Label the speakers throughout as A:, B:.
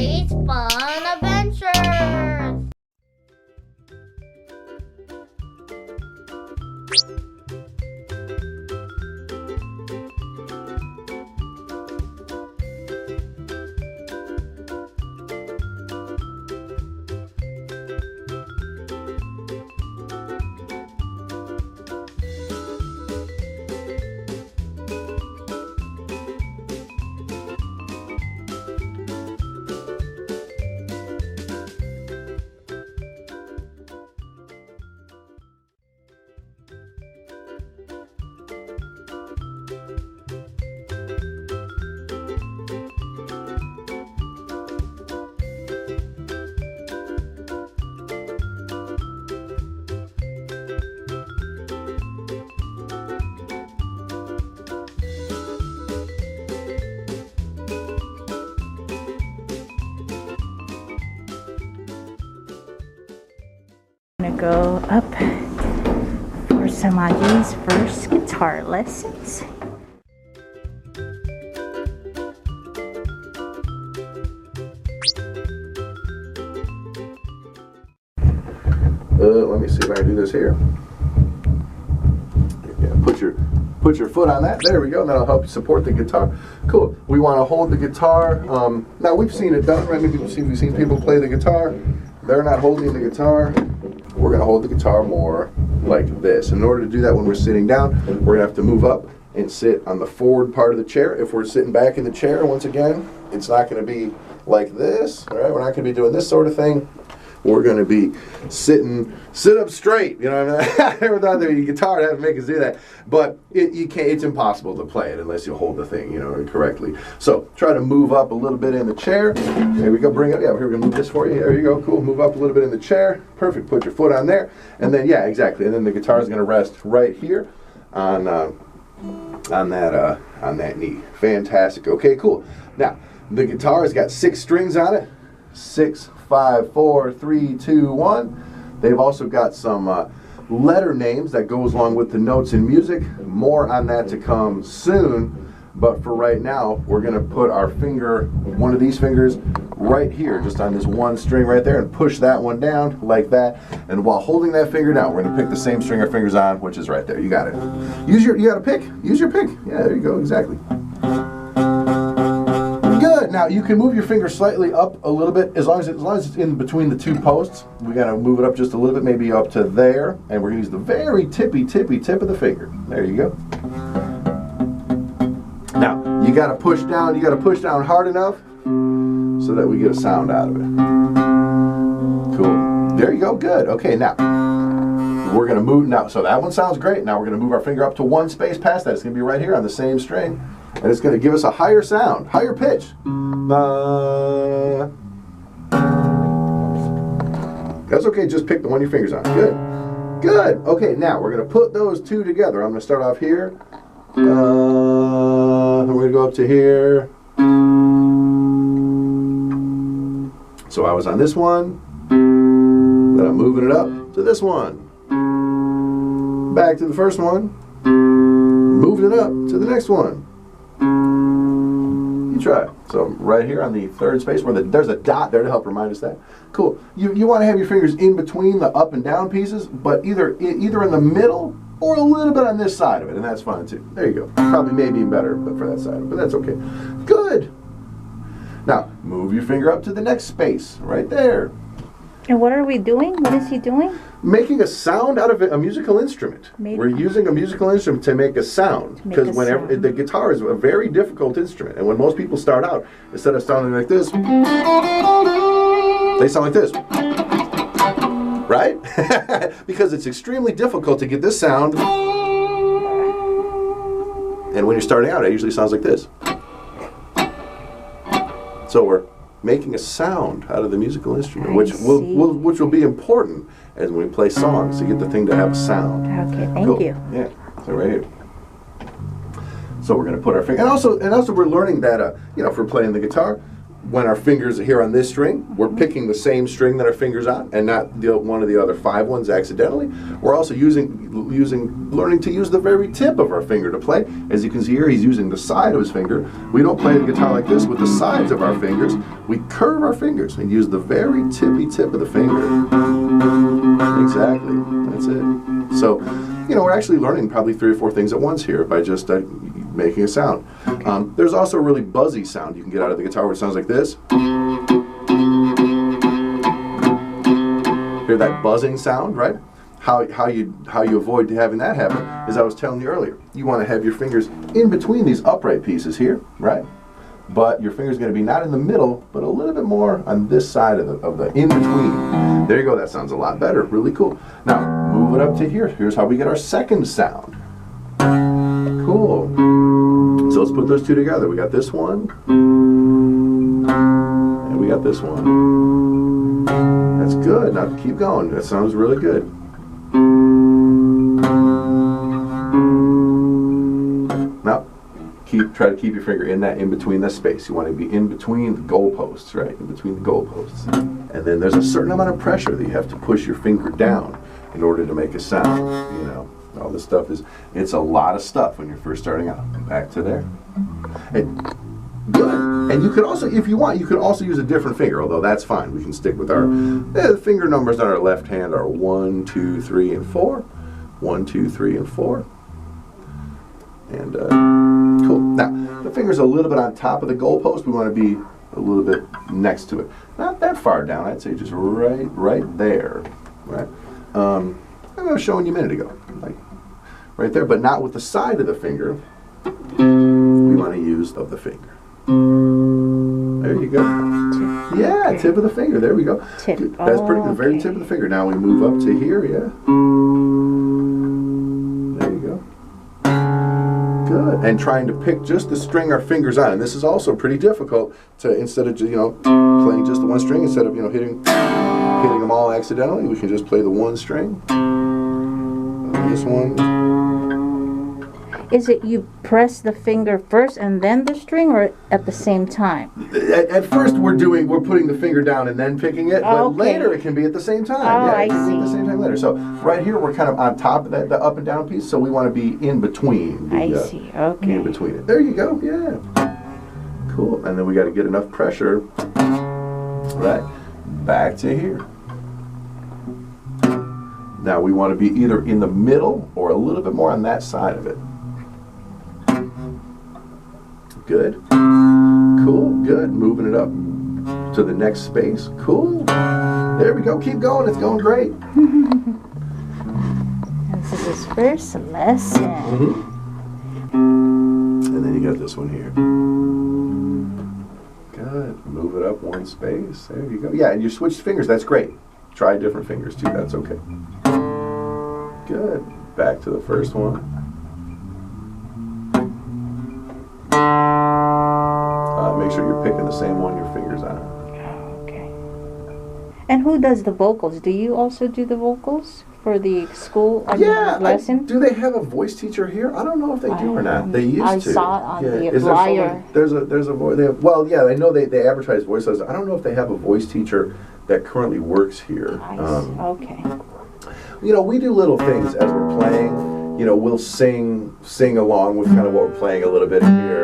A: Gary's Fun Adventures!
B: I'm gonna go up for Samaji's first guitar lessons.
C: Let me see if I can do this here. Yeah, put your foot on that. There we go. And that'll help you support the guitar. Cool. We want to hold the guitar. Now we've seen it done, right? We've seen people play the guitar. They're not holding the guitar. We're going to hold the guitar more like this. In order to do that when we're sitting down, we're going to have to move up and sit on the forward part of the chair. If we're sitting back in the chair, once again, it's not going to be like this. All right? We're not going to be doing this sort of thing. We're going to be sit up straight. You know what I mean? I never thought that your guitar would have to make us do that. But you can't. It's impossible to play it unless you hold the thing, correctly. So try to move up a little bit in the chair. There we go. Bring it. Yeah, we're going to move this for you. There you go. Cool. Move up a little bit in the chair. Perfect. Put your foot on there. And then, yeah, exactly. And then the guitar is going to rest right here on that knee. Fantastic. Okay, cool. Now, the guitar has got 6 strings on it. 6, 5, 4, 3, 2, 1. They've also got some letter names that goes along with the notes in music. More on that to come soon. But for right now, we're going to put our finger, one of these fingers, right here, just on this one string right there, and push that one down like that. And while holding that finger down, we're going to pick the same string our fingers on, which is right there. You got it. You got a pick. Use your pick. Yeah, there you go. Exactly. Good. Now you can move your finger slightly up a little bit, as long as it's in between the 2 posts. We got to move it up just a little bit, maybe up to there, and we're going to use the very tippy tip of the finger. There you go. Now you got to push down. You got to push down hard enough so that we get a sound out of it. Cool. There you go. Good. Okay. Now we're going to move now. So that one sounds great. Now we're going to move our finger up to 1 space past that. It's going to be right here on the same string. And it's going to give us a higher sound, higher pitch. That's okay, just pick the one your finger's on. Good. Good. Okay, now we're going to put those 2 together. I'm going to start off here. Then we're going to go up to here. So I was on this one. Then I'm moving it up to this one. Back to the first one. Moving it up to the next one. You try. So right here on the 3rd space where there's a dot there to help remind us that. Cool. You want to have your fingers in between the up and down pieces, but either in the middle or a little bit on this side of it, and that's fine too. There you go. Probably maybe better but for that side, but that's okay. Good. Now move your finger up to the next space right there.
B: And what are we doing? What is he doing?
C: Making a sound out of a musical instrument. We're using a musical instrument to make a sound, because whenever the guitar is a very difficult instrument, and when most people start out, instead of sounding like this, they sound like this, right? Because it's extremely difficult to get this sound, and when you're starting out, it usually sounds like this. So we're making a sound out of the musical instrument, which will be important as when we play songs to get the thing to have a sound.
B: Okay, thank you.
C: Yeah, so right here. So we're going to put our finger, and also we're learning that if we're playing the guitar, when our fingers are here on this string, we're picking the same string that our fingers on, and not one of the other 5 ones accidentally. We're also learning to use the very tip of our finger to play. As you can see here, he's using the side of his finger. We don't play the guitar like this with the sides of our fingers. We curve our fingers and use the very tippy tip of the finger. Exactly. That's it. So, we're actually learning probably 3 or 4 things at once here by just making a sound. There's also a really buzzy sound you can get out of the guitar where it sounds like this. Hear that buzzing sound, right? How you avoid having that happen, as I was telling you earlier. You want to have your fingers in between these upright pieces here, right? But your finger's going to be not in the middle, but a little bit more on this side of the in-between. There you go, that sounds a lot better, really cool. Now, move it up to here. Here's how we get our second sound. Cool. So let's put those 2 together. We got this one, and we got this one. That's good. Now keep going. That sounds really good. Now, try to keep your finger in between that space. You want to be in between the goalposts, right? In between the goalposts. And then there's a certain amount of pressure that you have to push your finger down in order to make a sound. All this stuff it's a lot of stuff when you're first starting out. Back to there. And good. And you could also, if you want, you could also use a different finger, although that's fine. We can stick with our the finger numbers on our left hand are 1, 2, 3, and 4. 1, 2, 3, and 4. And cool. Now the finger's a little bit on top of the goalpost. We want to be a little bit next to it, not that far down. I'd say just right there, right. I was showing you a minute ago, like right there, but not with the side of the finger. We want to use of the finger. There you go. Yeah, tip of the finger. There we go.
B: Tip.
C: That's pretty good. The very tip of the finger. Now we move up to here. Yeah. There you go. Good. And trying to pick just the string our fingers on. And this is also pretty difficult to, instead of playing just the one string, instead of hitting them all accidentally, we can just play the one string. This one.
B: Is it you press the finger first and then the string, or at the same time?
C: At first we're putting the finger down and then picking it, but later it can be at the same time.
B: Oh,
C: yeah, it can
B: I
C: be
B: see.
C: at the same time later. So right here we're kind of on top of that, the up and down piece, so we want to be in between.
B: I see, okay.
C: In between it. There you go, yeah. Cool, and then we got to get enough pressure, right, back to here. Now we want to be either in the middle or a little bit more on that side of it. Good. Cool. Good. Moving it up to the next space. Cool. There we go. Keep going. It's going great.
B: This is his first lesson.
C: And then you got this one here. Good. Move it up one space. There you go. Yeah, and you switch fingers. That's great. Try different fingers too. That's okay. Good. Back to the first one. Make sure you're picking the same one your fingers on.
B: Okay. And who does the vocals? Do you also do the vocals for the school lesson?
C: Do they have a voice teacher here? I don't know if they do or not. They used to.
B: I saw it on the
C: Is
B: flyer.
C: There's a voice. Well, yeah, I know they advertise voice lessons. I don't know if they have a voice teacher that currently works here.
B: Okay.
C: We do little things as we're playing. We'll sing along with kind of what we're playing a little bit here.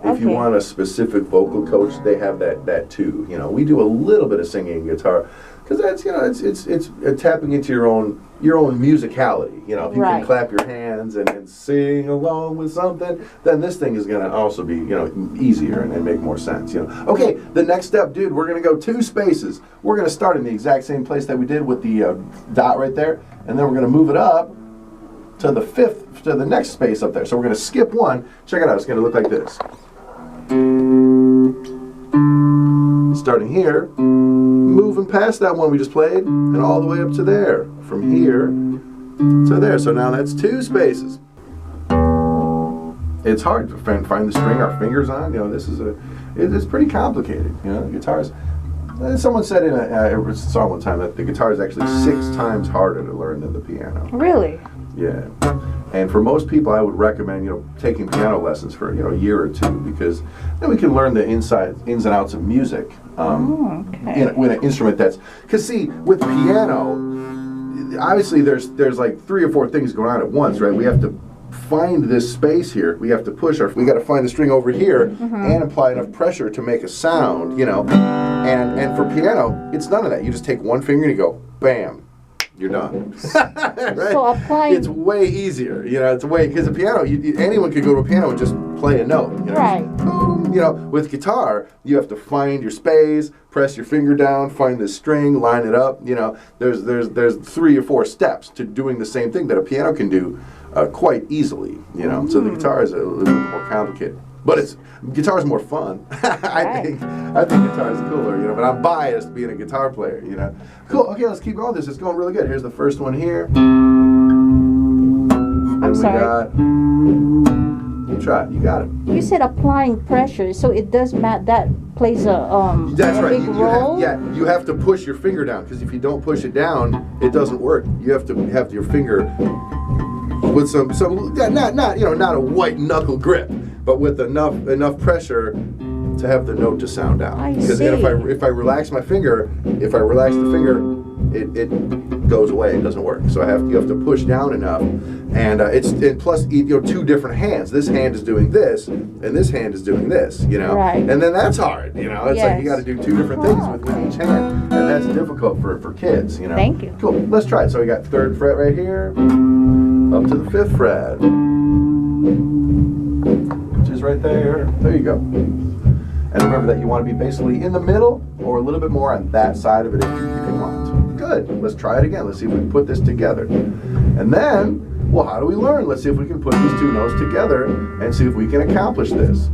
C: If you want a specific vocal coach, they have that too. We do a little bit of singing guitar because that's it's tapping into your own musicality. If you can clap your hands and sing along with something, then this thing is going to also be easier and make more sense. Okay, the next step, dude, we're going to go 2 spaces. We're going to start in the exact same place that we did with the dot right there, and then we're going to move it up to the next space up there. So we're going to skip one. Check it out. It's going to look like this. Starting here, moving past that one we just played, and all the way up to there. From here to there. So now that's 2 spaces. It's hard to find the string our fingers on. It's pretty complicated. Guitars. Someone said in a song one time that the guitar is actually 6 times harder to learn than the piano.
B: Really?
C: Yeah. And for most people, I would recommend, taking piano lessons for, a year or two, because then we can learn the ins and outs of music. With an instrument because see, with piano, obviously there's like 3 or 4 things going on at once, right? We have to find this space here. We have to we got to find the string over here and apply enough pressure to make a sound, And for piano, it's none of that. You just take one finger and you go, bam. You're done. Right?
B: So applying,
C: it's way easier, it's way, because the piano, anyone could go to a piano and just play a note,
B: right?
C: Boom, with guitar, you have to find your space, press your finger down, find the string, line it up. There's 3 or 4 steps to doing the same thing that a piano can do quite easily. So the guitar is a little bit more complicated. But guitar is more fun. I think guitar is cooler, but I'm biased being a guitar player, Cool. Okay, let's keep going. This is going really good. Here's the first one here.
B: I'm sorry.
C: Try it. You got it.
B: You said applying pressure, so it does that plays
C: That's
B: a
C: right.
B: big role.
C: You have to push your finger down, because if you don't push it down, it doesn't work. You have to have your finger with some not a white knuckle grip, but with enough pressure to have the note to sound out. Because if I relax the finger, it goes away. It doesn't work. So you have to push down enough, and plus 2 different hands. This hand is doing this, and this hand is doing this.
B: Right.
C: And then that's hard. It's like you got to do 2 different things with each hand, and that's difficult for kids.
B: Thank you.
C: Cool. Let's try it. So we got 3rd fret right here, up to the 5th fret, which is right there. There you go. And remember that you want to be basically in the middle or a little bit more on that side of it if you want. Good. Let's try it again. Let's see if we can put this together. And then, how do we learn? Let's see if we can put these 2 notes together and see if we can accomplish this.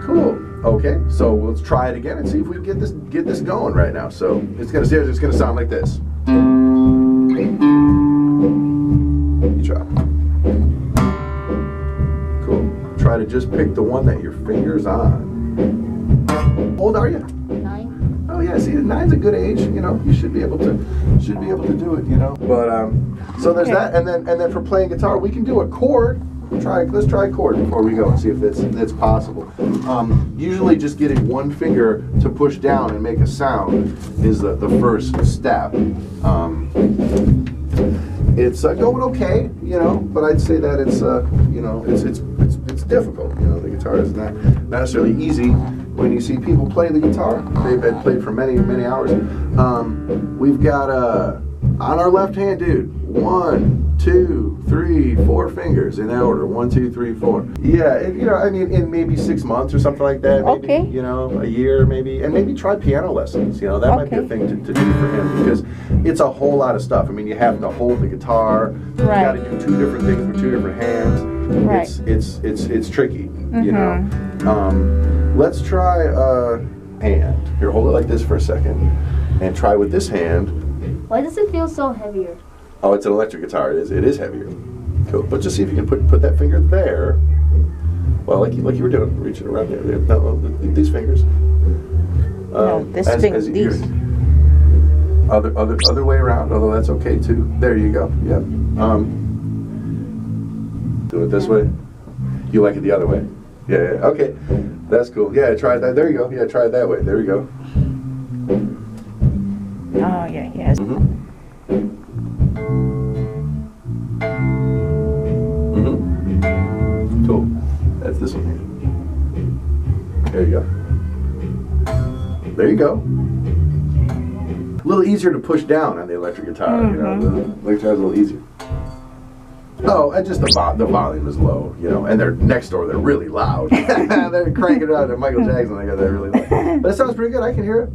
C: Cool. Okay, so let's try it again and see if we can get this going right now. So it's gonna sound like this. You try. Cool. Try to just pick the one that your finger's on. How old are you?
A: 9.
C: Oh yeah, see, 9's a good age. You should be able to do it. But so there's that, and then for playing guitar, we can do a chord. Let's try a chord before we go and see if it's possible. Usually, just getting one finger to push down and make a sound is the first step. It's going okay, but I'd say that it's difficult. The guitar is not necessarily easy. When you see people play the guitar, they've been played for many, many hours. We've got on our left hand, dude, 1, 2, 3, 4 fingers in that order. 1, 2, 3, 4. Yeah, in maybe 6 months or something like that. Maybe,
B: okay.
C: A year maybe, and maybe try piano lessons. That might be a thing to do for him, because it's a whole lot of stuff. You have to hold the guitar.
B: Right.
C: You got to do 2 different things with 2 different hands.
B: Right.
C: It's tricky. Let's try hand. Here, hold it like this for a second, and try with this hand.
A: Why does it feel so heavier?
C: Oh, it's an electric guitar. It is heavier. Cool. But just see if you can put that finger there. Well, like you were doing, reaching around there. No, these fingers.
B: These.
C: Other way around. Although that's okay too. There you go. Yeah. Do it this way. You like it the other way? Yeah. Okay. That's cool. Yeah. Try that. There you go. Yeah. Try it that way. There you go.
B: Oh yeah. Yes.
C: Cool. That's this one here. There you go. There you go. A little easier to push down on the electric guitar. The electric guitar is a little easier. Oh, and just the volume is low, and they're next door. They're really loud. They're cranking it out. They're Michael Jackson. They got that really loud. But it sounds pretty good. I can hear it.